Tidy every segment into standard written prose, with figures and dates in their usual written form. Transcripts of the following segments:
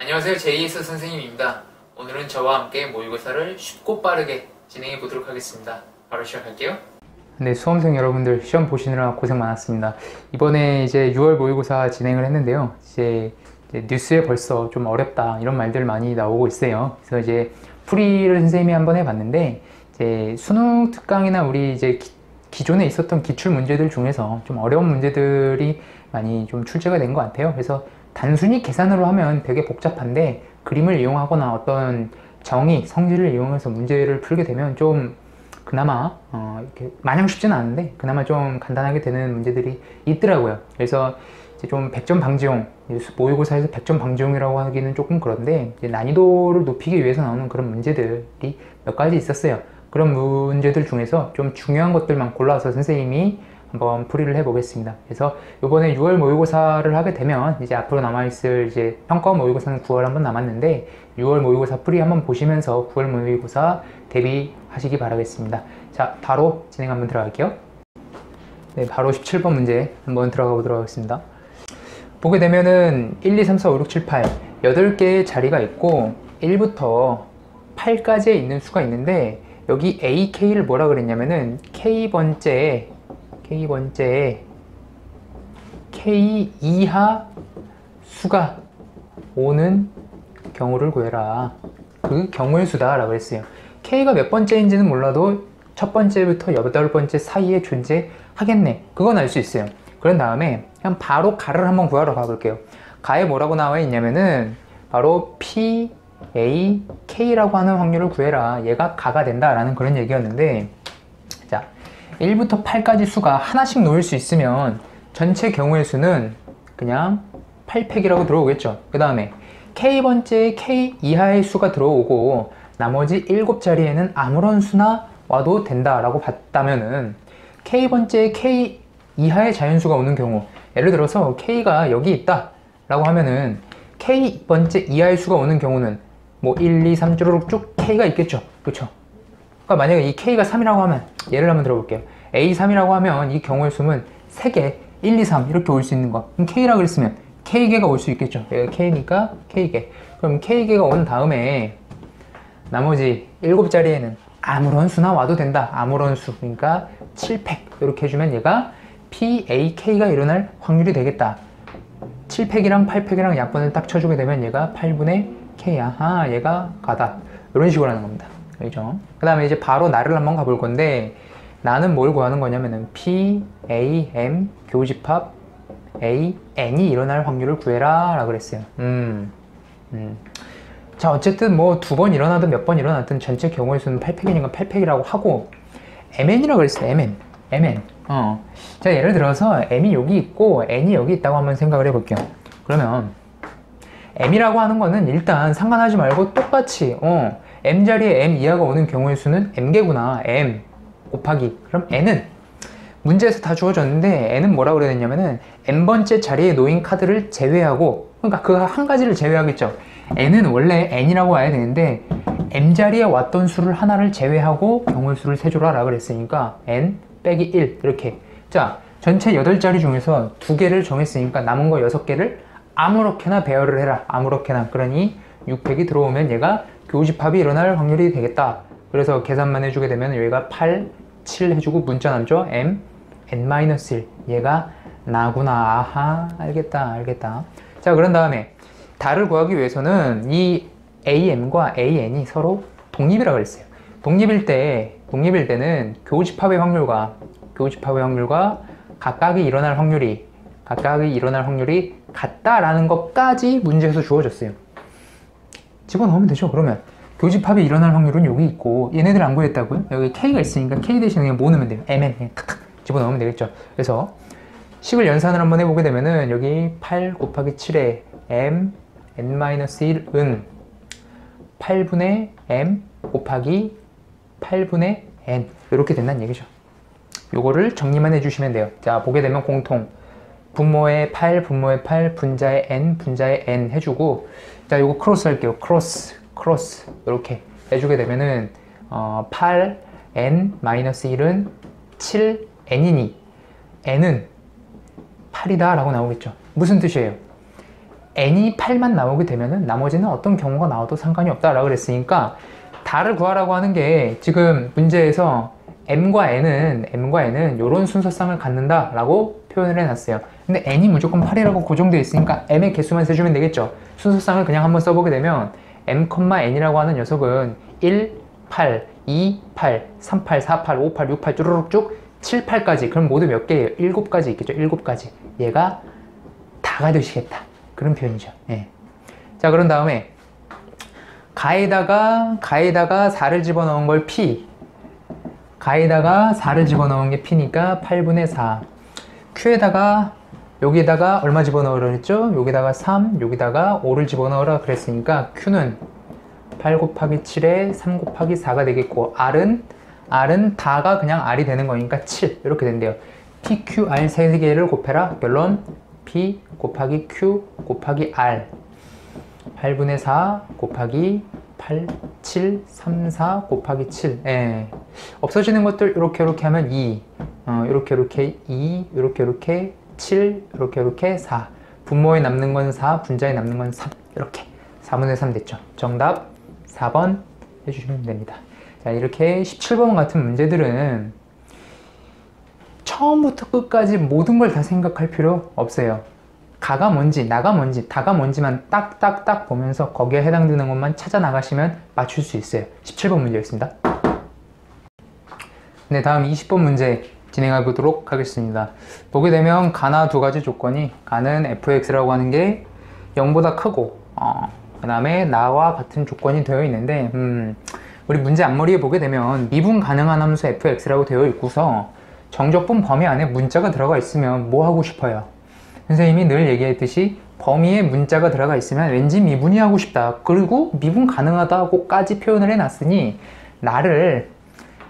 안녕하세요. JS 선생님입니다. 오늘은 저와 함께 모의고사를 쉽고 빠르게 진행해 보도록 하겠습니다. 바로 시작할게요. 네, 수험생 여러분들 시험 보시느라 고생 많았습니다. 이번에 이제 6월 모의고사 진행을 했는데요. 이제 뉴스에 벌써 좀 어렵다 이런 말들 많이 나오고 있어요. 그래서 이제 풀이를 선생님이 한번 해봤는데 이제 수능 특강이나 우리 이제 기존에 있었던 기출 문제들 중에서 좀 어려운 문제들이 많이 좀 출제가 된 것 같아요. 그래서 단순히 계산으로 하면 되게 복잡한데 그림을 이용하거나 어떤 정의, 성질을 이용해서 문제를 풀게 되면 좀 그나마 이렇게 마냥 쉽지는 않은데 그나마 좀 간단하게 되는 문제들이 있더라고요. 그래서 이제 좀 100점 방지용, 모의고사에서 100점 방지용이라고 하기는 조금 그런데 이제 난이도를 높이기 위해서 나오는 그런 문제들이 몇 가지 있었어요. 그런 문제들 중에서 좀 중요한 것들만 골라서 선생님이 한번 풀이를 해보겠습니다. 그래서 이번에 6월 모의고사를 하게 되면 이제 앞으로 남아있을 이제 평가 모의고사는 9월 한번 남았는데 6월 모의고사 풀이 한번 보시면서 9월 모의고사 대비하시기 바라겠습니다. 자, 바로 진행 한번 들어갈게요. 네, 바로 17번 문제 한번 들어가 보도록 하겠습니다. 보게 되면은 1, 2, 3, 4, 5, 6, 7, 8 8개의 자리가 있고 1부터 8까지에 있는 수가 있는데 여기 A, K를 뭐라 그랬냐면은 K번째에 K 이하 수가 오는 경우를 구해라. 그 경우의 수다 라고 했어요. K가 몇 번째인지는 몰라도 첫 번째부터 여덟 번째 사이에 존재하겠네. 그건 알 수 있어요. 그런 다음에 그냥 바로 가를 한번 구하러 가볼게요. 가에 뭐라고 나와 있냐면은 바로 P, A, K라고 하는 확률을 구해라. 얘가 가가 된다 라는 그런 얘기였는데, 자, 1부터 8까지 수가 하나씩 놓일 수 있으면 전체 경우의 수는 그냥 8팩이라고 들어오겠죠. 그 다음에 K번째에 K 이하의 수가 들어오고 나머지 7자리에는 아무런 수나 와도 된다 라고 봤다면은 K번째에 K 이하의 자연수가 오는 경우, 예를 들어서 K가 여기 있다 라고 하면은 K번째 이하의 수가 오는 경우는 뭐 1, 2, 3 쭈루룩 쭉 K가 있겠죠. 그쵸? 그러니까 만약에 이 K가 3이라고 하면, 예를 한번 들어볼게요. A3이라고 하면 이 경우의 수는 3개, 1, 2, 3 이렇게 올 수 있는 거. 그럼 K라고 했으면 K개가 올 수 있겠죠. 여기가 K니까 K개. 그럼 K개가 온 다음에 나머지 7자리에는 아무런 수나 와도 된다. 아무런 수. 그러니까 7팩. 이렇게 해주면 얘가 PAK가 일어날 확률이 되겠다. 7팩이랑 8팩이랑 약분을 딱 쳐주게 되면 얘가 8분의 K. 아하, 얘가 가다. 이런 식으로 하는 겁니다. 그렇죠? 그 다음에 이제 바로 나를 한번 가볼 건데, 나는 뭘 구하는 거냐면은 P, A, M 교집합 A, N이 일어날 확률을 구해라 라고 그랬어요. 자, 어쨌든 뭐 2번 일어나든 몇 번 일어나든 전체 경우의 수는 8팩이니까 8팩이라고 하고 MN이라고 그랬어요. MN. 자, 예를 들어서 M이 여기 있고 N이 여기 있다고 한번 생각을 해볼게요. 그러면 M이라고 하는 거는 일단 상관하지 말고 똑같이 M자리에 M 이하가 오는 경우의 수는 M개구나. M 곱하기, 그럼 N은 문제에서 다 주어졌는데 N은 뭐라고 그래야 되냐면은 N번째 자리에 놓인 카드를 제외하고, 그러니까 그 한 가지를 제외하겠죠. N은 원래 N이라고 와야 되는데 M자리에 왔던 수를 하나를 제외하고 경우의 수를 세줘라 라고 그랬으니까 N 빼기 1 이렇게. 자, 전체 8자리 중에서 2개를 정했으니까 남은 거 6개를 아무렇게나 배열을 해라. 아무렇게나. 그러니 6팩이 들어오면 얘가 교집합이 일어날 확률이 되겠다. 그래서 계산만 해주게 되면 여기가 8, 7 해주고 문자 남죠? M, N-1 얘가 나구나. 아하, 알겠다. 자, 그런 다음에 다를 구하기 위해서는 이 AM과 AN이 서로 독립이라고 그랬어요. 독립일 때는 교집합의 확률과 각각이 일어날 확률이 같다라는 것까지 문제에서 주어졌어요. 집어넣으면 되죠. 그러면 교집합이 일어날 확률은 여기 있고 얘네들 안 구했다고요? 여기 K가 있으니까 K 대신에 그냥 뭐 넣으면 돼요? MN 그냥 탁탁 집어넣으면 되겠죠. 그래서 식을 연산을 한번 해보게 되면은 여기 8 곱하기 7에 M N-1은 8분의 M 곱하기 8분의 N 이렇게 된다는 얘기죠. 요거를 정리만 해주시면 돼요. 자, 보게 되면 공통 분모의 8, 분자의 N 해주고, 자, 요거 크로스 할게요. 크로스 이렇게 해주게 되면은 8N-1은 7N이니 N은 8이다 라고 나오겠죠. 무슨 뜻이에요? n이 8만 나오게 되면은 나머지는 어떤 경우가 나와도 상관이 없다라고 그랬으니까 다를 구하라고 하는 게 지금 문제에서 m과 n은 이런 순서쌍을 갖는다라고 표현을 해놨어요. 근데 n이 무조건 8이라고 고정되어 있으니까 m의 개수만 세주면 되겠죠. 순서쌍을 그냥 한번 써보게 되면 m, n이라고 하는 녀석은 1, 8, 2, 8, 3, 8, 4, 8, 5, 8, 6, 8 쭈루룩 쭉 7, 8까지. 그럼 모두 몇 개예요? 7가지 있겠죠. 7가지. 얘가 다가 되시겠다. 그런 표현이죠. 예. 자, 그런 다음에 가에다가 4를 집어넣은 걸 p. 가에다가 4를 집어넣은 게 p니까 8분의 4. q에다가 여기에다가 얼마 집어넣으라 그랬죠? 여기다가 3, 여기다가 5를 집어넣으라 그랬으니까 q는 8 곱하기 7에 3 곱하기 4가 되겠고 r은 다가 그냥 r이 되는 거니까 7 이렇게 된대요. pqr 세 개를 곱해라. 결론 p 곱하기 q 곱하기 r 8분의 4 곱하기 8, 7, 3, 4 곱하기 7. 예. 없어지는 것들 이렇게 하면 2, 이렇게 2, 이렇게 7, 이렇게 4. 분모에 남는 건 4, 분자에 남는 건 3. 이렇게 4분의 3 됐죠. 정답 4번 해주시면 됩니다. 자, 이렇게 17번 같은 문제들은 처음부터 끝까지 모든 걸 다 생각할 필요 없어요. 가가 뭔지, 나가 뭔지, 다가 뭔지만 딱딱딱 보면서 거기에 해당되는 것만 찾아 나가시면 맞출 수 있어요. 17번 문제였습니다. 네, 다음 20번 문제 진행해 보도록 하겠습니다. 보게 되면 가나 두 가지 조건이, 가는 fx라고 하는 게 0보다 크고 그 다음에 나와 같은 조건이 되어 있는데 우리 문제 앞머리에 보게 되면 미분 가능한 함수 fx라고 되어 있고서 정적분 범위 안에 문자가 들어가 있으면 뭐 하고 싶어요? 선생님이 늘 얘기했듯이 범위에 문자가 들어가 있으면 왠지 미분이 하고 싶다. 그리고 미분 가능하다고까지 표현을 해놨으니 나를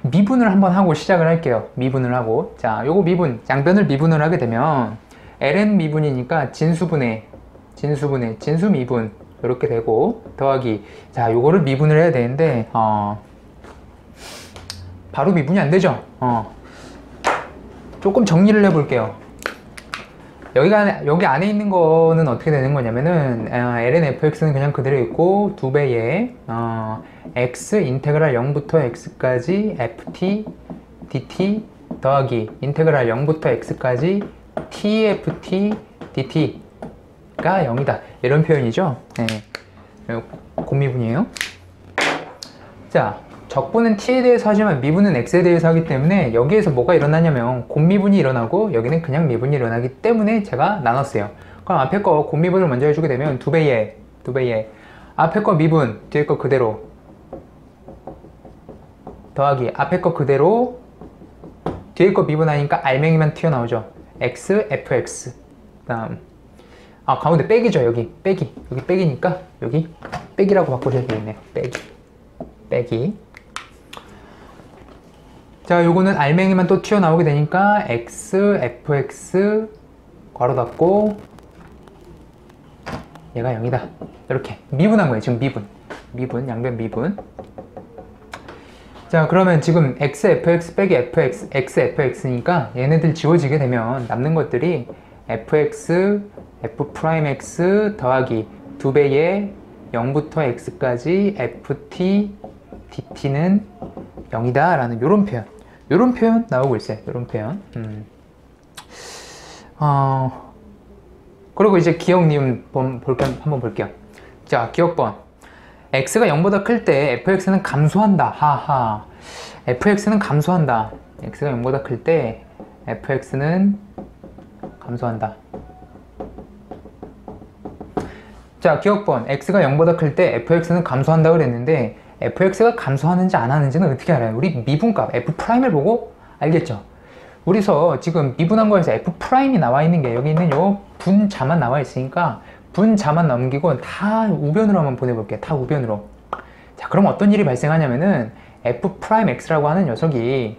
미분을 한번 하고 시작을 할게요. 미분을 하고, 자, 요거 미분, 양변을 미분을 하게 되면 ln 미분이니까 진수분해, 진수 미분 이렇게 되고 더하기, 자, 요거를 미분을 해야 되는데 바로 미분이 안 되죠. 조금 정리를 해 볼게요. 여기 안에 있는 거는 어떻게 되는 거냐면은 ln fx는 그냥 그대로 있고 2배의 x 인테그랄 0부터 x까지 ft dt 더하기 인테그랄 0부터 x까지 tft dt가 0이다. 이런 표현이죠. 네. 곱미분이에요. 자, 적분은 t에 대해서 하지만 미분은 x에 대해서 하기 때문에 여기에서 뭐가 일어나냐면 곱미분이 일어나고 여기는 그냥 미분이 일어나기 때문에 제가 나눴어요. 그럼 앞에 거 곱미분을 먼저 해주게 되면 2배의 앞에 거 미분, 뒤에 거 그대로 더하기 앞에 거 그대로 뒤에 거 미분하니까 알맹이만 튀어나오죠. x, fx 다음 가운데 빼기죠. 여기 빼기니까 여기 빼기라고 바꾸셔야 되겠네요. 빼기. 자, 요거는 알맹이만 또 튀어나오게 되니까 x, fx 괄호 닫고 얘가 0이다. 이렇게 미분한 거예요. 지금 미분, 양변 미분. 자, 그러면 지금 x, fx 빼기 fx, x, fx니까 얘네들 지워지게 되면 남는 것들이 fx, f'x 더하기 2배의 0부터 x까지 ft, dt는 0이다 라는 요런 표현 나오고 있어요. 요런 표현. 그리고 이제 기억 니은 한번 볼게요. 자, 기억번. x가 0보다 클 때 fx는 감소한다. 하하. fx는 감소한다. x가 0보다 클 때 fx는 감소한다. 자, 기억번. x가 0보다 클 때 fx는 감소한다 그랬는데 fx가 감소하는지 안 하는지는 어떻게 알아요? 우리 미분값 f'을 보고 알겠죠? 우리서 지금 미분한 거에서 f'이 나와 있는 게 여기 있는 요 분자만 나와 있으니까 분자만 넘기고 다 우변으로 한번 보내볼게요. 다 우변으로. 자, 그럼 어떤 일이 발생하냐면은 f'x라고 하는 녀석이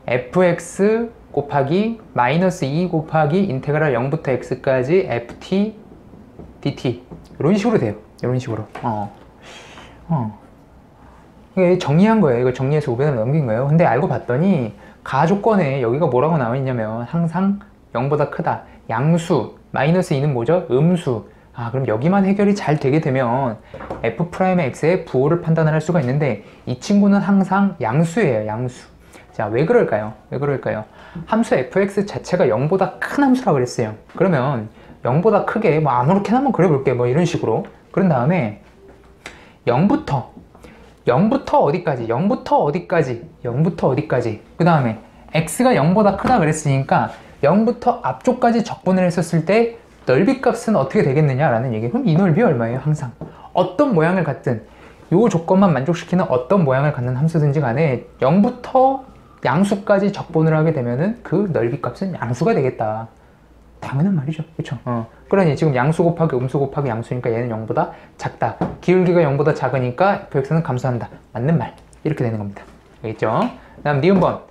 fx 곱하기 마이너스 2 곱하기 인테그랄 0부터 x까지 ft dt 이런 식으로 돼요. 이런 식으로. 이게 정리한 거예요. 이거 정리해서 우변으로 넘긴 거예요. 근데 알고 봤더니 가조건에 여기가 뭐라고 나와 있냐면 항상 0보다 크다. 양수, 마이너스 2는 뭐죠? 음수. 그럼 여기만 해결이 잘 되게 되면 f'x의 부호를 판단을 할 수가 있는데 이 친구는 항상 양수예요, 양수. 자, 왜 그럴까요? 왜 그럴까요? 함수 fx 자체가 0보다 큰 함수라고 그랬어요. 그러면 0보다 크게 뭐 아무렇게나 한번 그려볼게요. 뭐 이런 식으로. 그런 다음에 0부터 어디까지? 0부터 어디까지? 0부터 어디까지? 그 다음에 x가 0보다 크다 그랬으니까 0부터 앞쪽까지 적분을 했었을 때 넓이 값은 어떻게 되겠느냐라는 얘기. 그럼 이 넓이 얼마예요? 항상 어떤 모양을 갖든 이 조건만 만족시키는 어떤 모양을 갖는 함수든지 간에 0부터 양수까지 적분을 하게 되면은 그 넓이 값은 양수가 되겠다. 당연한 말이죠. 그렇죠? 그러니 지금 양수 곱하기 음수 곱하기 양수니까 얘는 0보다 작다. 기울기가 0보다 작으니까 fx는 감소한다. 맞는 말. 이렇게 되는 겁니다. 알겠죠? 그 다음 니은번.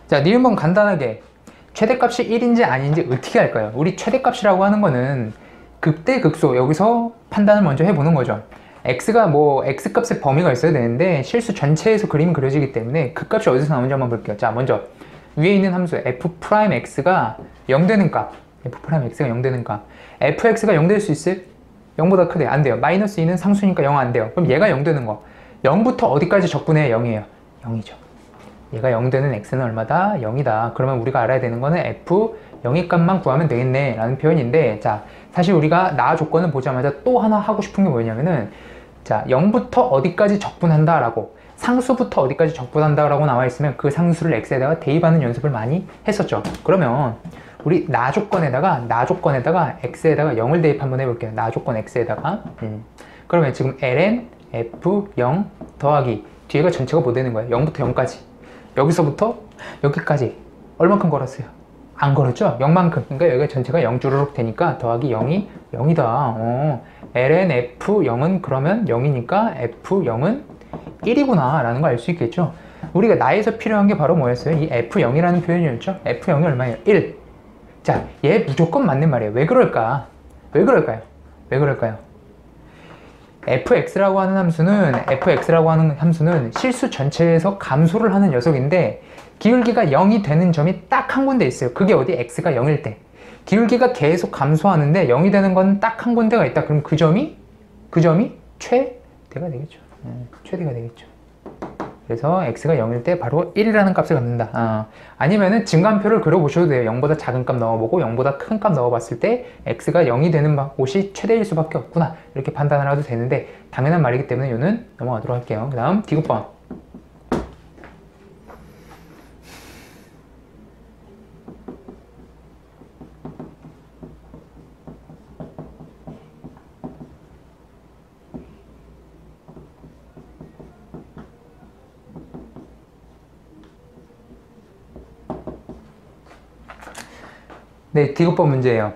자, 니은번 간단하게 최대값이 1인지 아닌지 어떻게 할까요? 우리 최대값이라고 하는 거는 극대극소, 여기서 판단을 먼저 해보는 거죠. x가 뭐 x값의 범위가 있어야 되는데 실수 전체에서 그림이 그려지기 때문에 그 값이 어디서 나오는지 한번 볼게요. 자, 먼저 위에 있는 함수 f'x가 0 되는 값, f'x가 0 되는 값, fx가 0 될 수 있어요? 0보다 크대. 안 돼요. 마이너스 2는 상수니까 0 안 돼요. 그럼 얘가 0 되는 거, 0부터 어디까지 적분해? 0이에요. 0이죠. 얘가 0 되는 x는 얼마다? 0이다. 그러면 우리가 알아야 되는 거는 f 0의 값만 구하면 되겠네 라는 표현인데, 자, 사실 우리가 나 조건을 보자마자 또 하나 하고 싶은 게 뭐냐면은, 자, 0부터 어디까지 적분한다 라고, 상수부터 어디까지 적분한다 라고 나와 있으면 그 상수를 x에다가 대입하는 연습을 많이 했었죠. 그러면 우리 나 조건에다가 x에다가 0을 대입 한번 해볼게요. 나 조건 x에다가 그러면 지금 ln f0 더하기 뒤에가 전체가 뭐 되는 거예요? 0부터 0까지, 여기서부터 여기까지 얼만큼 걸었어요? 안 걸었죠? 0만큼. 그러니까 여기가 전체가 0 주르륵 되니까 더하기 0이 0이다. ln f0은 그러면 0이니까 f0은 1이구나 라는 걸 알 수 있겠죠. 우리가 나에서 필요한 게 바로 뭐였어요? 이 f0이라는 표현이었죠. f0이 얼마예요? 1. 자, 얘 무조건 맞는 말이에요. 왜 그럴까? 왜 그럴까요? 왜 그럴까요? fx라고 하는 함수는 실수 전체에서 감소를 하는 녀석인데 기울기가 0이 되는 점이 딱 한 군데 있어요. 그게 어디? x가 0일 때. 기울기가 계속 감소하는데 0이 되는 건 딱 한 군데가 있다. 그럼 그 점이 최대가 되겠죠. 최대가 되겠죠. 그래서 x가 0일 때 바로 1이라는 값을 갖는다. 아니면은 증간표를 그려보셔도 돼요. 0보다 작은 값 넣어보고 0보다 큰 값 넣어봤을 때 x가 0이 되는 곳이 최대일 수밖에 없구나, 이렇게 판단을 해도 되는데 당연한 말이기 때문에 이거는 넘어가도록 할게요. 그 다음 디귿번. 네, 디귿번 문제예요.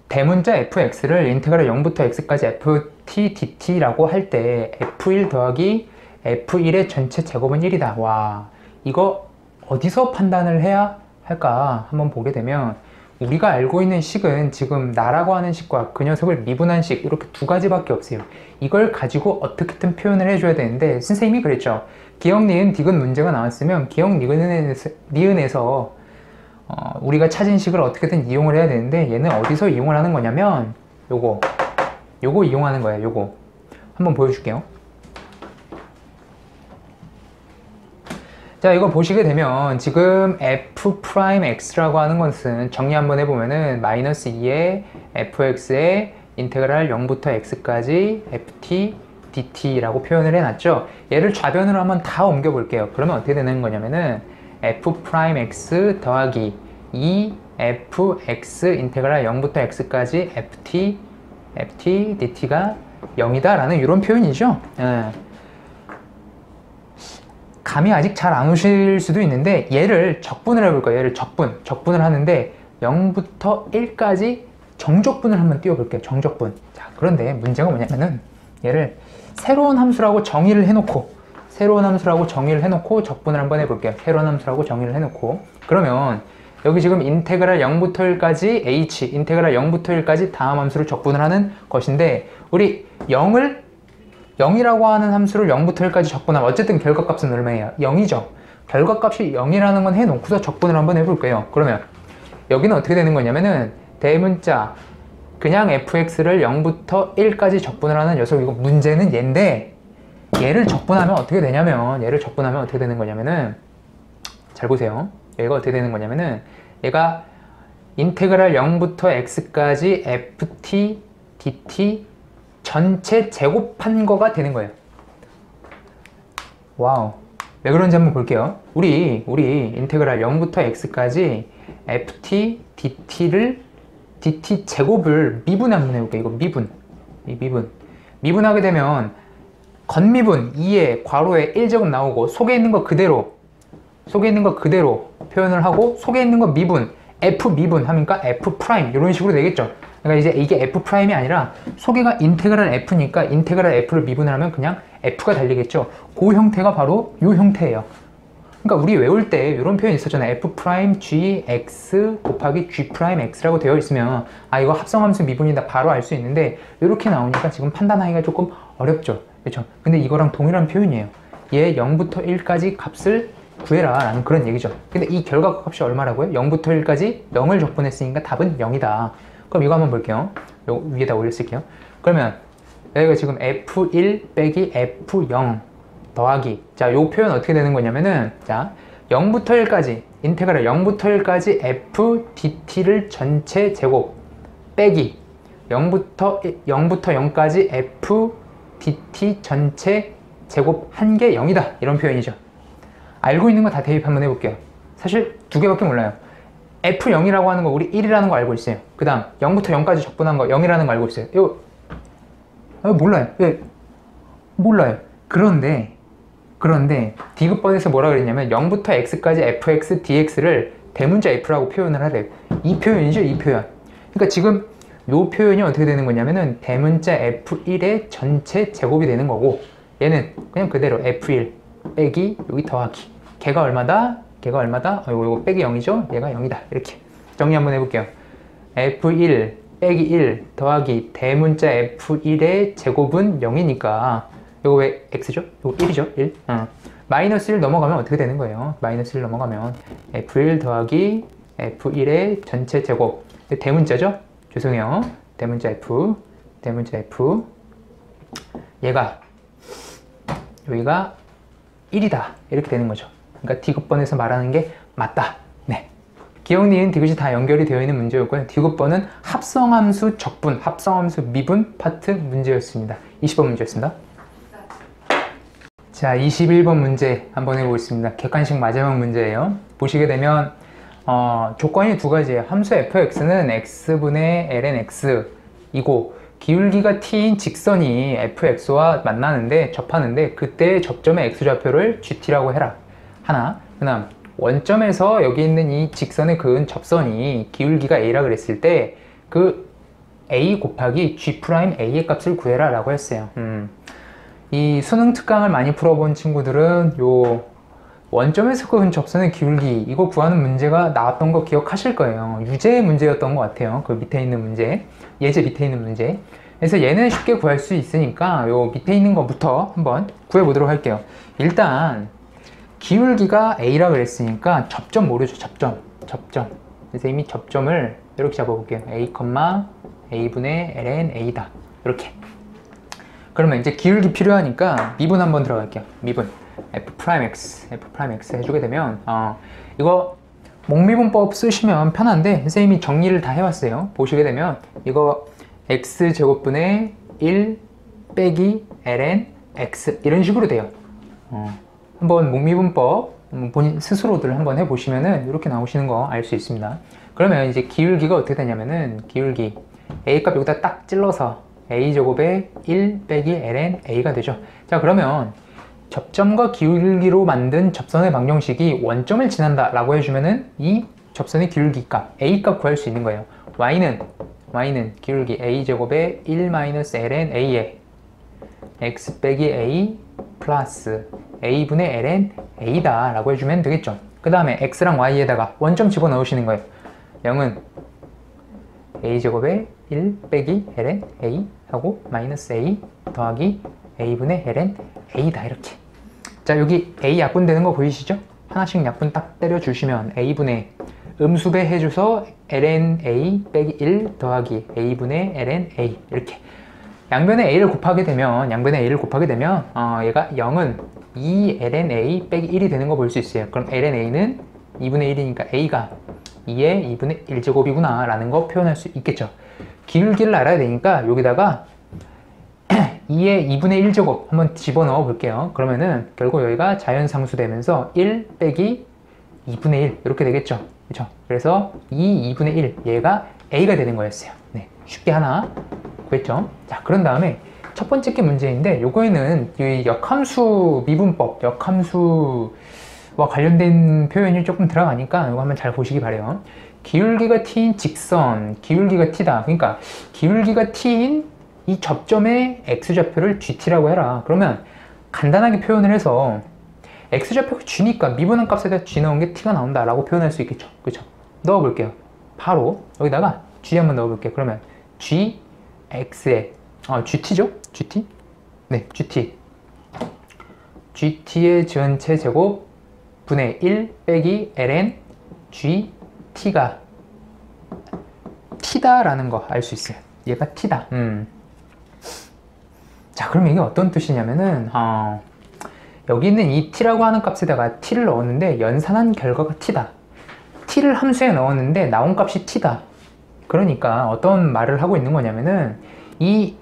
대문자 fx를 인테그랄 0부터 x까지 ft dt라고 할 때 f1 더하기 f1의 전체 제곱은 1이다. 와, 이거 어디서 판단을 해야 할까 한번 보게 되면, 우리가 알고 있는 식은 지금 나라고 하는 식과 그 녀석을 미분한 식, 이렇게 두 가지밖에 없어요. 이걸 가지고 어떻게든 표현을 해줘야 되는데 선생님이 그랬죠. 기억, 니은, 디귿 문제가 나왔으면 기억, 니은에서 우리가 찾은 식을 어떻게든 이용을 해야 되는데 얘는 어디서 이용을 하는 거냐면 요거 이용하는 거예요. 요거 한번 보여줄게요. 자, 이거 보시게 되면 지금 f'x라고 하는 것은 정리 한번 해보면은 마이너스 2의 fx의 인테그랄 0부터 x까지 ft dt라고 표현을 해놨죠. 얘를 좌변으로 한번 다 옮겨 볼게요. 그러면 어떻게 되는 거냐면은 f'x 더하기 2fx 인테그랄 0부터 x까지 ft dt가 0이다 라는 이런 표현이죠. 감이 아직 잘 안 오실 수도 있는데 얘를 적분을 해볼 거예요. 얘를 적분을 하는데 0부터 1까지 정적분을 한번 띄워볼게요. 정적분. 자, 그런데 문제가 뭐냐면은 얘를 새로운 함수라고 정의를 해놓고 적분을 한번 해볼게요. 새로운 함수라고 정의를 해놓고, 그러면 여기 지금 인테그랄 0부터 1까지 h, 인테그랄 0부터 1까지 다음 함수를 적분을 하는 것인데, 우리 0을 0이라고 하는 함수를 0부터 1까지 적분하면 어쨌든 결과값은 얼마예요? 0이죠. 결과값이 0이라는 건 해놓고서 적분을 한번 해볼게요. 그러면 여기는 어떻게 되는 거냐면은 대문자 그냥 fx를 0부터 1까지 적분을 하는 녀석이고 문제는 얘인데 얘를 적분하면 어떻게 되냐면 어떻게 되는 거냐면은 잘 보세요. 얘가 어떻게 되는 거냐면은 얘가 인테그랄 0부터 x까지 ft dt 전체 제곱한 거가 되는 거예요. 와우. 왜 그런지 한번 볼게요. 우리 인테그랄 0부터 x까지 ft dt 제곱을 미분에 한번 해볼게요. 이거 미분하게 되면 건미분 2에 괄호에 1제곱 나오고 속에 있는 거 그대로 표현을 하고 속에 있는 거 미분 f 미분 하니까 f 프라임 이런 식으로 되겠죠. 그러니까 이제 이게 f 프라임이 아니라 속에가 인테그랄 f니까 인테그랄 f를 미분을 하면 그냥 f가 달리겠죠. 그 형태가 바로 이 형태예요. 그러니까 우리 외울 때 이런 표현이 있었잖아요. f 프라임 g x 곱하기 g 프라임 x라고 되어 있으면 아 이거 합성함수 미분이다 바로 알 수 있는데 이렇게 나오니까 지금 판단하기가 조금 어렵죠. 그렇죠? 근데 이거랑 동일한 표현이에요. 얘 0부터 1까지 값을 구해라 라는 그런 얘기죠. 근데 이 결과 값이 얼마라고요? 0부터 1까지 0을 적분했으니까 답은 0이다. 그럼 이거 한번 볼게요. 요 위에다 올렸을게요. 그러면 여기가 지금 f1 빼기 f0 더하기 자, 요 표현 어떻게 되는 거냐면은 자, 0부터 1까지 인테그랄 0부터 1까지 f dt를 전체 제곱 빼기 0부터 0까지 f dt 전체 제곱 한 개 0이다 이런 표현이죠. 알고 있는 거 다 대입 한번 해볼게요. 사실 두 개밖에 몰라요. f0이라고 하는 거 우리 1이라는 거 알고 있어요. 그 다음 0부터 0까지 적분한 거 0이라는 거 알고 있어요. 이거 몰라요. 왜? 몰라요. 그런데 디귿번에서 뭐라 그랬냐면 0부터 x까지 fx dx를 대문자 f라고 표현을 하래요. 이 표현이죠. 이 표현. 그러니까 지금 이 표현이 어떻게 되는 거냐면은 대문자 f1의 전체 제곱이 되는 거고 얘는 그냥 그대로 f1 빼기 여기 더하기 걔가 얼마다? 이거 빼기 0이죠? 얘가 0이다. 이렇게 정리 한번 해볼게요. f1 빼기 1 더하기 대문자 f1의 제곱은 0이니까 이거 왜 x죠? 이거 1이죠? 1. 마이너스 1 넘어가면 어떻게 되는 거예요? 마이너스 1 넘어가면 f1 더하기 f1의 전체 제곱 대문자죠? 죄송해요. 대문자 f 얘가 여기가 1이다 이렇게 되는 거죠. 그러니까 디귿번에서 말하는 게 맞다. 네. 기억, 니은, 디귿이 다 연결이 되어 있는 문제였고요. 디귿번은 합성함수 적분, 합성함수 미분 파트 문제였습니다. 20번 문제였습니다. 자, 21번 문제 한번 해보겠습니다. 객관식 마지막 문제예요. 보시게 되면 조건이 두 가지예요. 함수 fx는 x분의 ln x이고 기울기가 t인 직선이 fx와 만나는데 접하는데 그때 접점의 x좌표를 gt라고 해라. 하나. 그 다음 원점에서 여기 있는 이 직선에 그은 접선이 기울기가 a라 그랬을 때 그 a 곱하기 g 프라임 a의 값을 구해라 라고 했어요. 이 수능 특강을 많이 풀어본 친구들은 요 원점에서 그은 접선의 기울기 이거 구하는 문제가 나왔던 거 기억하실 거예요. 유제 문제였던 것 같아요. 그 밑에 있는 문제, 예제 밑에 있는 문제. 그래서 얘는 쉽게 구할 수 있으니까 요 밑에 있는 거부터 한번 구해보도록 할게요. 일단 기울기가 a라 그랬으니까 접점 모르죠. 접점. 그래서 이미 접점을 이렇게 잡아볼게요. a분의 ln a다. 이렇게. 그러면 이제 기울기 필요하니까 미분 한번 들어갈게요. 미분 f'x 해주게 되면 이거 목미분법 쓰시면 편한데 선생님이 정리를 다 해왔어요. 보시게 되면 이거 x제곱분의 1 빼기 ln x 이런 식으로 돼요. 한번 목미분법 본인 스스로들 한번 해보시면은 이렇게 나오시는 거 알 수 있습니다. 그러면 이제 기울기가 어떻게 되냐면은 기울기 a값 여기다 딱 찔러서 a제곱에 1 빼기 ln a가 되죠. 자, 그러면 접점과 기울기로 만든 접선의 방정식이 원점을 지난다 라고 해주면은 이 접선의 기울기 값 a 값 구할 수 있는 거예요. y는 기울기 a제곱에 1 마이너스 ln a에 x 빼기 a 플러스 a분의 ln a다 라고 해주면 되겠죠. 그 다음에 x랑 y에다가 원점 집어넣으시는 거예요. 0은 a제곱에 1 빼기 ln a 하고 마이너스 a 더하기 a분의 ln a다 이렇게. 자, 여기 a 약분되는 거 보이시죠? 하나씩 약분 딱 때려주시면 a분의 음수배 해줘서 ln a 빼기 1 더하기 a분의 ln a 이렇게. 양변에 a를 곱하게 되면 얘가 0은 2 ln a 빼기 1이 되는 거 볼 수 있어요. 그럼 ln a는 2분의 1이니까 a가 2의 2분의 1제곱이구나 라는 거 표현할 수 있겠죠. 기울기를 알아야 되니까 여기다가 2의 2분의 1제곱 한번 집어넣어 볼게요. 그러면은 결국 여기가 자연상수 되면서 1 빼기 2분의 1 이렇게 되겠죠. 그렇죠? 그래서 2분의 1 얘가 a가 되는 거였어요. 네, 쉽게 하나 구했죠. 자, 그런 다음에 첫 번째 게 문제인데 요거에는 이 역함수 미분법, 역함수와 관련된 표현이 조금 들어가니까 이거 한번 잘 보시기 바래요. 기울기가 t인 직선, 기울기가 t다. 그러니까 기울기가 t인 이 접점의 x좌표를 gt라고 해라. 그러면 간단하게 표현을 해서 x좌표가 g니까 미분한 값에다 g 넣은 게 t가 나온다 라고 표현할 수 있겠죠. 그렇죠? 넣어볼게요. 바로 여기다가 g 한번 넣어볼게요. 그러면 g x에 gt죠? gt? 네, gt의 전체 제곱 분의 1 빼기 ln gt가 t다 라는 거 알 수 있어요. 얘가 t다. 자, 그럼 이게 어떤 뜻이냐면은 여기 있는 이 t라고 하는 값에다가 t를 넣었는데 연산한 결과가 t다. t를 함수에 넣었는데 나온 값이 t다. 그러니까 어떤 말을 하고 있는 거냐면은 이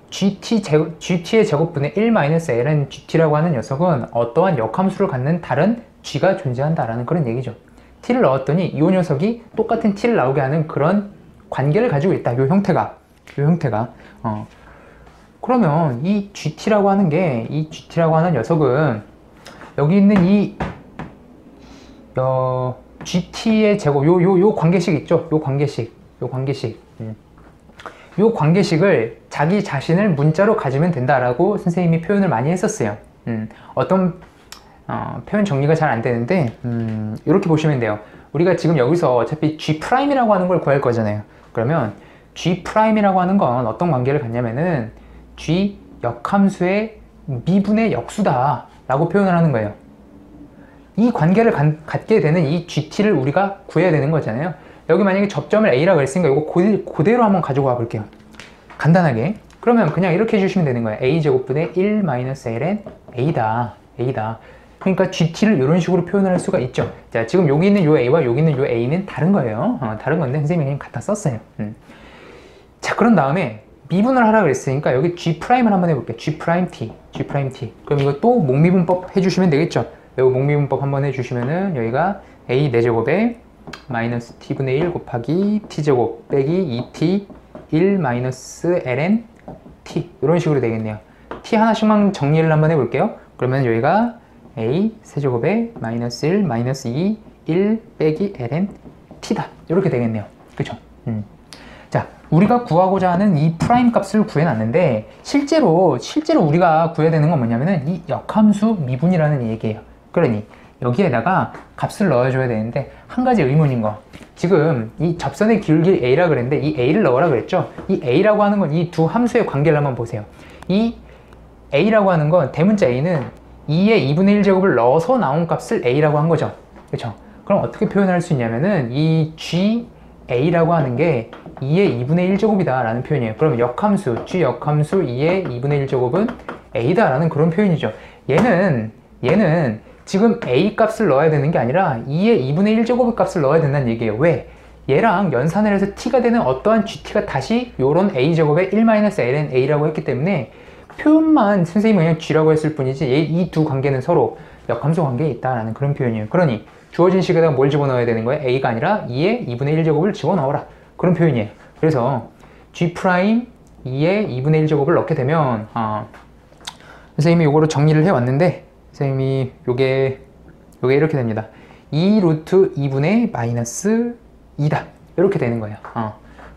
gt의 제곱분의 1-ln gt라고 하는 녀석은 어떠한 역함수를 갖는 다른 g가 존재한다라는 그런 얘기죠. t를 넣었더니 이 녀석이 똑같은 t를 나오게 하는 그런 관계를 가지고 있다. 요 형태가. 그러면 이 gt라고 하는 녀석은 여기 있는 이 gt의 제곱 요 관계식 있죠? 요 관계식을 자기 자신을 문자로 가지면 된다라고 선생님이 표현을 많이 했었어요. 어떤 표현 정리가 잘 안 되는데 이렇게 보시면 돼요. 우리가 지금 여기서 어차피 G'이라고 하는 걸 구할 거잖아요. 그러면 G'이라고 하는 건 어떤 관계를 갖냐면은 G 역함수의 미분의 역수다 라고 표현을 하는 거예요. 이 관계를 갖게 되는 이 GT를 우리가 구해야 되는 거잖아요. 여기 만약에 접점을 A라고 했으니까 이거 그대로 한번 가지고 와 볼게요. 간단하게. 그러면 그냥 이렇게 해주시면 되는 거예요. A제곱분의 1-ln A다. 그러니까 GT를 이런 식으로 표현을 할 수가 있죠. 자, 지금 여기 있는 요 A와 여기 있는 요 A는 다른 거예요. 다른 건데 선생님이 그냥 갖다 썼어요. 자, 그런 다음에 미분을 하라 그랬으니까 여기 G'을 한번 해볼게요. G', T. 그럼 이거 또 목미분법 해주시면 되겠죠. 여기 목미분법 한번 해주시면은 여기가 A 4제곱에 마이너스 T분의 1 곱하기 T제곱 빼기 2T 1 마이너스 ln T 이런 식으로 되겠네요. T 하나씩만 정리를 한번 해볼게요. 그러면 여기가 A 세제곱에 마이너스 1 마이너스 2 1 빼기 ln T다 이렇게 되겠네요. 그쵸? 자, 우리가 구하고자 하는 이 프라임 값을 구해놨는데 실제로 우리가 구해야 되는 건 뭐냐면은 이 역함수 미분이라는 얘기예요. 그러니 여기에다가 값을 넣어줘야 되는데 한 가지 의문인 거, 지금 이 접선의 기울기를 A라 그랬는데 이 A를 넣으라 그랬죠. 이 A라고 하는 건 이 두 함수의 관계를 한번 보세요. 이 A라고 하는 건 대문자 A는 2의 2분의 1제곱을 넣어서 나온 값을 A라고 한 거죠. 그렇죠? 그럼 어떻게 표현할 수 있냐면은 이 GA라고 하는 게 2의 2분의 1제곱이다 라는 표현이에요. 그럼 역함수 G 역함수 2의 2분의 1제곱은 A다 라는 그런 표현이죠. 얘는 지금 A 값을 넣어야 되는 게 아니라 2의 2분의 1제곱의 값을 넣어야 된다는 얘기예요. 왜? 얘랑 연산을 해서 t가 되는 어떠한 gt가 다시 요런 a제곱의 1-ln a라고 했기 때문에 표현만 선생님이 그냥 g라고 했을 뿐이지 이 두 관계는 서로 역함수 관계에 있다라는 그런 표현이에요. 그러니 주어진 식에다가 뭘 집어넣어야 되는 거예요? a가 아니라 2의 2분의 1제곱을 집어넣어라. 그런 표현이에요. 그래서 g' 2의 2분의 1제곱을 넣게 되면 선생님이 요거로 정리를 해왔는데 선생님이 요게 이렇게 됩니다. 2 루트 2분의 마이너스 2다 이렇게 되는 거예요.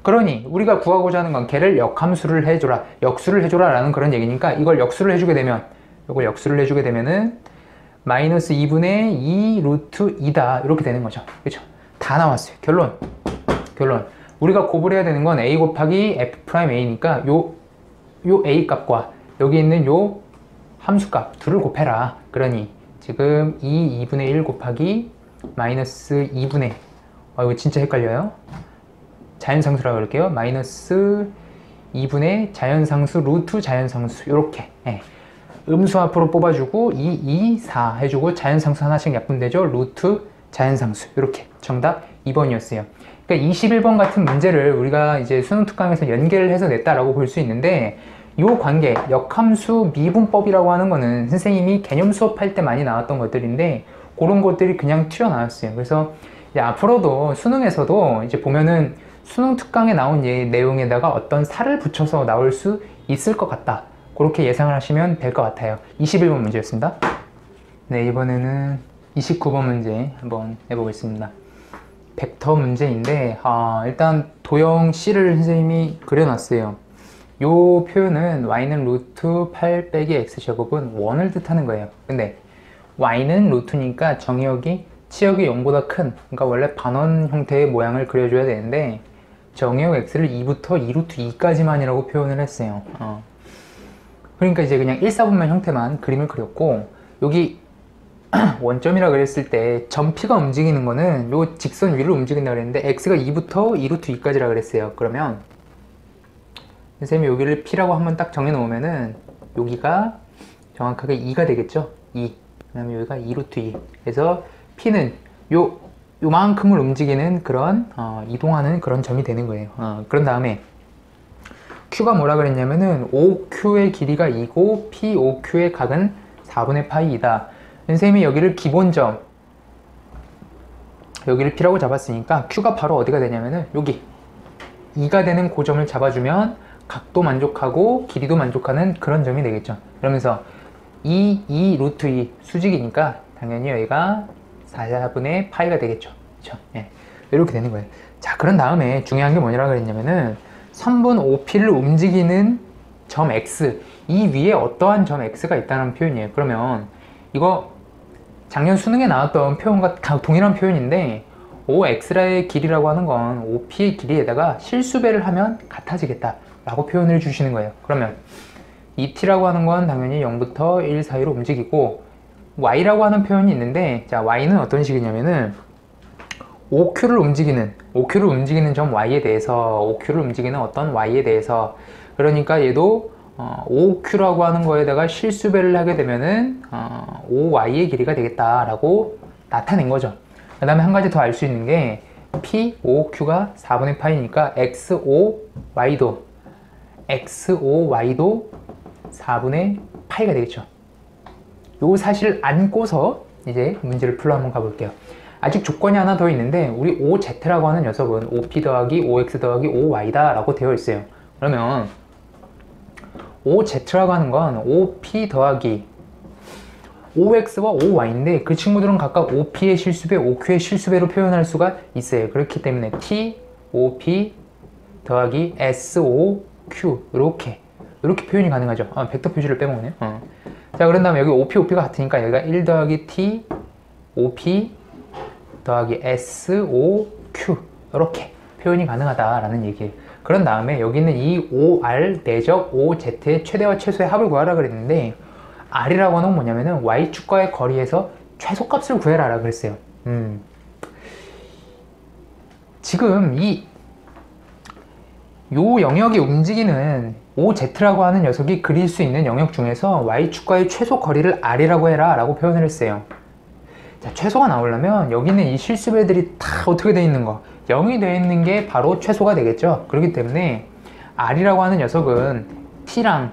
그러니 우리가 구하고자 하는 건 걔를 역수를 해줘라 라는 그런 얘기니까 이걸 역수를 해주게 되면은 마이너스 2분의 2 루트 2다 이렇게 되는 거죠. 그렇죠? 다 나왔어요. 결론 우리가 곱을 해야 되는 건 a 곱하기 f 프라임 a니까 요 a 값과 여기 있는 요 함수값 둘을 곱해라. 그러니 지금 2분의 1 곱하기 마이너스 2분의 이거 진짜 헷갈려요. 자연상수라고 그럴게요. 마이너스 2분의 자연상수 루트 자연상수 요렇게 음수 앞으로 뽑아주고 2, 4 해주고 자연상수 하나씩 약분되죠. 루트 자연상수 이렇게 정답 2번이었어요. 그러니까 21번 같은 문제를 우리가 이제 수능 특강에서 연계를 해서 냈다라고 볼 수 있는데 요 관계 역함수 미분법이라고 하는 거는 선생님이 개념 수업할 때 많이 나왔던 것들인데 그런 것들이 그냥 튀어나왔어요. 그래서 이제 앞으로도 수능에서도 이제 보면은 수능 특강에 나온 내용에다가 어떤 살을 붙여서 나올 수 있을 것 같다. 그렇게 예상을 하시면 될 것 같아요. 21번 문제였습니다. 네, 이번에는 29번 문제 한번 해보겠습니다. 벡터 문제인데 일단 도형 C를 선생님이 그려놨어요. 요 표현은 y는 루트 8 빼기 x제곱은 1을 뜻하는 거예요. 근데 y는 루트니까 정의역이 치역이 0보다 큰, 그러니까 원래 반원 형태의 모양을 그려줘야 되는데 정의역 x를 2부터 2루트 2까지만이라고 표현을 했어요. 그러니까 이제 그냥 1사분면 형태만 그림을 그렸고 여기 원점이라 그랬을 때 점 P가 움직이는 거는 요 직선 위로 움직인다 그랬는데 x가 2부터 2루트 2까지라 그랬어요. 그러면 선생님이 여기를 P라고 한번 딱 정해 놓으면은 여기가 정확하게 2가 되겠죠. 2. 그 다음에 여기가 2루트 2. 그래서 P는 요만큼을 움직이는 그런 이동하는 그런 점이 되는 거예요. 그런 다음에 Q가 뭐라 그랬냐면은 OQ의 길이가 2고 POQ의 각은 4분의 파이이다. 선생님이 여기를 기본점 여기를 P라고 잡았으니까 Q가 바로 어디가 되냐면은 여기 2가 되는 고점을 잡아주면 각도 만족하고 길이도 만족하는 그런 점이 되겠죠. 그러면서 2 루트 2 수직이니까 당연히 여기가 4분의 파이가 되겠죠. 그렇죠? 이렇게 되는 거예요. 자, 그런 다음에 중요한 게 뭐냐고 그랬냐면은 선분 OP를 움직이는 점 X, 이 위에 어떠한 점 X가 있다는 표현이에요. 그러면 이거 작년 수능에 나왔던 표현과 다 동일한 표현인데 OX의 길이라고 하는 건 OP의 길이에다가 실수배를 하면 같아지겠다 라고 표현을 해주시는 거예요. 그러면 이 T라고 하는 건 당연히 0부터 1 사이로 움직이고 Y라고 하는 표현이 있는데, 자, Y는 어떤 식이냐면은 OQ를 움직이는 점 Y에 대해서, OQ를 움직이는 어떤 Y에 대해서, 그러니까 얘도 OQ라고 하는 거에다가 실수배를 하게 되면은 OY의 길이가 되겠다라고 나타낸 거죠. 그 다음에 한 가지 더 알 수 있는 게 POQ가 4분의 파이니까 XOY도 4분의 파이가 되겠죠. 요 사실을 안고서 이제 문제를 풀러 한번 가볼게요. 아직 조건이 하나 더 있는데 우리 OZ라고 하는 녀석은 OP 더하기 OX 더하기 OY다 라고 되어 있어요. 그러면 OZ라고 하는 건 OP 더하기 OX와 OY인데 그 친구들은 각각 OP의 실수배, OQ의 실수배로 표현할 수가 있어요. 그렇기 때문에 T, OP 더하기 SOQ 이렇게 표현이 가능하죠. 벡터 표시를 빼먹네요. 자, 그런 다음에 여기 OP, OP가 같으니까 여기가 1 더하기 T, OP 더하기 SOQ 이렇게 표현이 가능하다라는 얘기예요. 그런 다음에 여기는 이 OR 내적 OZ의 최대와 최소의 합을 구하라 그랬는데 R이라고 하는 건 뭐냐면은 Y축과의 거리에서 최소값을 구해라 라고 그랬어요. 지금 요 영역이 움직이는 OZ라고 하는 녀석이 그릴 수 있는 영역 중에서 Y축과의 최소 거리를 R이라고 해라 라고 표현을 했어요. 자, 최소가 나오려면 여기는 이 실수배들이 다 어떻게 되어 있는 거 0이 되어 있는 게 바로 최소가 되겠죠. 그렇기 때문에 R이라고 하는 녀석은 T랑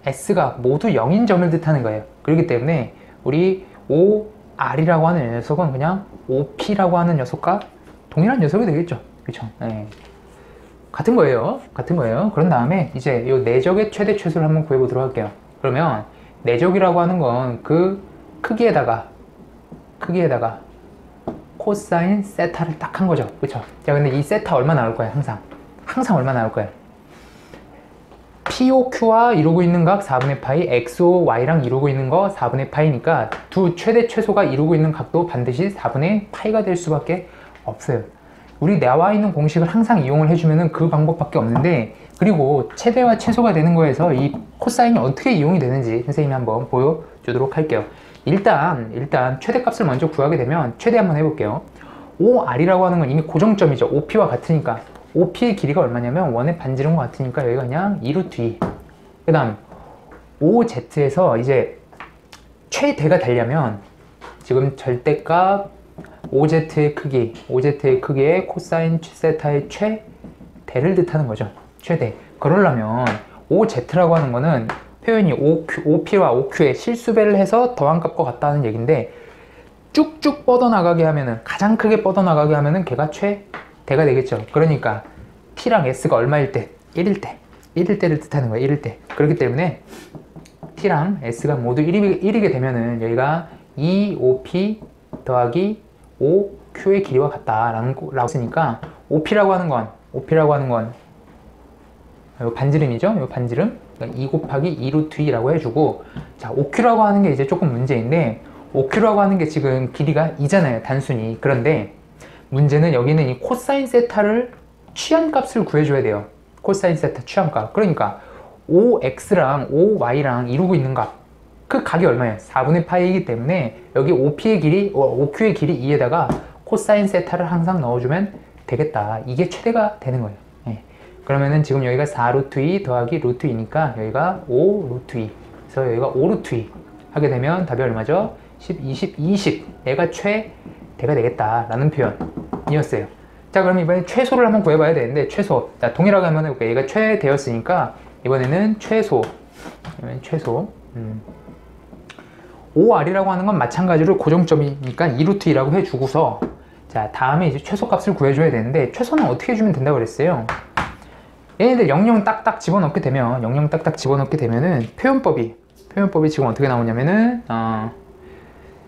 S가 모두 0인 점을 뜻하는 거예요. 그렇기 때문에 우리 OR이라고 하는 녀석은 그냥 OP라고 하는 녀석과 동일한 녀석이 되겠죠. 그렇죠? 네. 같은 거예요. 그런 다음에 이제 이 내적의 최대 최소를 한번 구해보도록 할게요. 그러면 내적이라고 하는 건 그 크기에다가 코사인 세타를 딱 한 거죠. 그쵸? 자, 근데 이 세타 얼마 나올 거야? 항상 얼마 나올 거야? POQ와 이루고 있는 각 4분의 파이, XOY랑 이루고 있는 거 4분의 파이니까 두 최대 최소가 이루고 있는 각도 반드시 4분의 파이가 될 수밖에 없어요. 우리 나와 있는 공식을 항상 이용을 해주면은 그 방법밖에 없는데, 그리고 최대와 최소가 되는 거에서 이 코사인이 어떻게 이용이 되는지 선생님이 한번 보여주도록 할게요. 일단 최대값을 먼저 구하게 되면 최대 한번 해볼게요. OR이라고 하는 건 이미 고정점이죠. OP와 같으니까. OP의 길이가 얼마냐면 1의 반지름과 같으니까 여기가 그냥 2루트 2. 그 다음 OZ에서 이제 최대가 되려면 지금 절대값 OZ의 크기에 코사인 세타의 최대를 뜻하는 거죠. 최대. 그러려면 OZ라고 하는 거는 표현이 OP와 OQ의 실수배를 해서 더한 값과 같다는 얘기인데, 쭉쭉 뻗어나가게 하면은, 가장 크게 뻗어나가게 하면은 걔가 최대가 되겠죠. 그러니까 T랑 S가 얼마일 때? 1일 때를 뜻하는 거예요. 1일 때. 그렇기 때문에 T랑 S가 모두 1이게 되면은 여기가 2OP 더하기 5Q의 길이와 같다라는 라고 했으니까 OP라고 하는 건 요 반지름이죠. 요 반지름. 그러니까 2 곱하기 2 루트 2라고 해주고, 자, OQ라고 하는 게 이제 조금 문제인데, OQ라고 하는 게 지금 길이가 2잖아요. 단순히. 그런데 문제는 여기는 이 코사인 세타를 취한 값을 구해줘야 돼요. 코사인 세타 취한 값. 그러니까 OX랑 OY랑 이루고 있는 값. 그 값이 얼마예요? 4분의 파이이기 때문에 여기 OQ의 길이 2에다가 코사인 세타를 항상 넣어주면 되겠다. 이게 최대가 되는 거예요. 예. 그러면은 지금 여기가 4루트 2 더하기 루트 2니까 여기가 5루트 2. 그래서 여기가 5루트 2 하게 되면 답이 얼마죠? 10, 20. 얘가 최대가 되겠다라는 표현이었어요. 자, 그럼 이번에 최소를 한번 구해봐야 되는데, 최소. 자, 동일하게 한번 해볼게요. 얘가 최대였으니까 이번에는 최소. OR이라고 하는 건 마찬가지로 고정점이니까 2루트 2라고 해주고서, 자, 다음에 이제 최소값을 구해줘야 되는데, 최소는 어떻게 해주면 된다고 그랬어요? 얘네들 00 딱딱 집어넣게 되면은 표현법이 지금 어떻게 나오냐면은,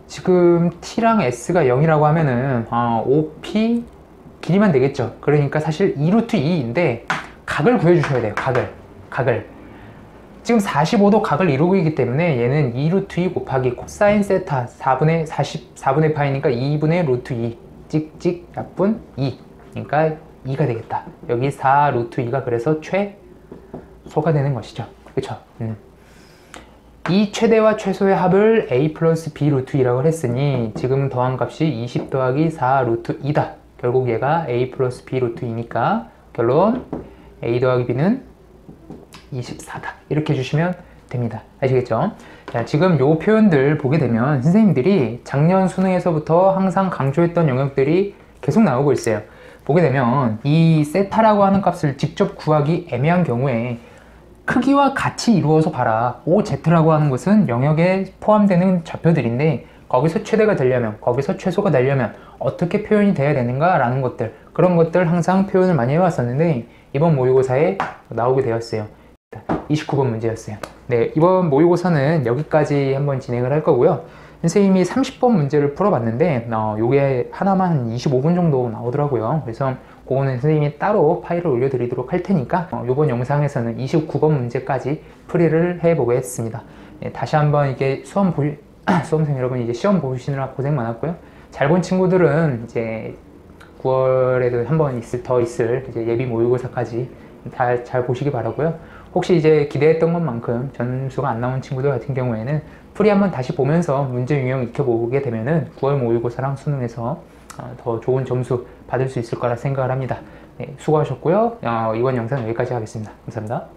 지금 T랑 S가 0이라고 하면은, OP 길이만 되겠죠. 그러니까 사실 2루트 2인데, 각을 구해주셔야 돼요. 각을. 지금 45도 각을 이루고 있기 때문에 얘는 2루트 2 곱하기 코사인 세타 4분의 파이니까 2분의 루트 2 찍찍 약분 2. 그러니까 2가 되겠다. 여기 4 루트 2가 그래서 최소가 되는 것이죠. 그쵸? 이 최대와 최소의 합을 A 플러스 B 루트 2라고 했으니 지금 더한 값이 20 더하기 4 루트 2다. 결국 얘가 A 플러스 B 루트 2니까 결론 A 더하기 B는 24다. 이렇게 해주시면 됩니다. 아시겠죠? 자, 지금 요 표현들 보게 되면 선생님들이 작년 수능에서부터 항상 강조했던 영역들이 계속 나오고 있어요. 보게 되면 이 세타라고 하는 값을 직접 구하기 애매한 경우에 크기와 같이 이루어서 봐라. OZ라고 하는 것은 영역에 포함되는 좌표들인데 거기서 최대가 되려면, 거기서 최소가 되려면 어떻게 표현이 돼야 되는가 라는 것들, 그런 것들 항상 표현을 많이 해왔었는데 이번 모의고사에 나오게 되었어요. 29번 문제였어요. 네, 이번 모의고사는 여기까지 한번 진행을 할 거고요. 선생님이 30번 문제를 풀어봤는데 요게 하나만 한 25분 정도 나오더라고요. 그래서 그거는 선생님이 따로 파일을 올려드리도록 할 테니까 이번 영상에서는 29번 문제까지 풀이를 해보겠습니다. 네, 다시 한번 이게 수험생 여러분 이제 시험 보시느라 고생 많았고요. 잘 본 친구들은 이제 9월에도 한번 더 있을 이제 예비 모의고사까지 잘 보시기 바라고요. 혹시 이제 기대했던 것만큼 점수가 안 나온 친구들 같은 경우에는 풀이 한번 다시 보면서 문제 유형 익혀보게 되면은 9월 모의고사랑 수능에서 더 좋은 점수 받을 수 있을 거라 생각을 합니다. 네, 수고하셨고요. 이번 영상 여기까지 하겠습니다. 감사합니다.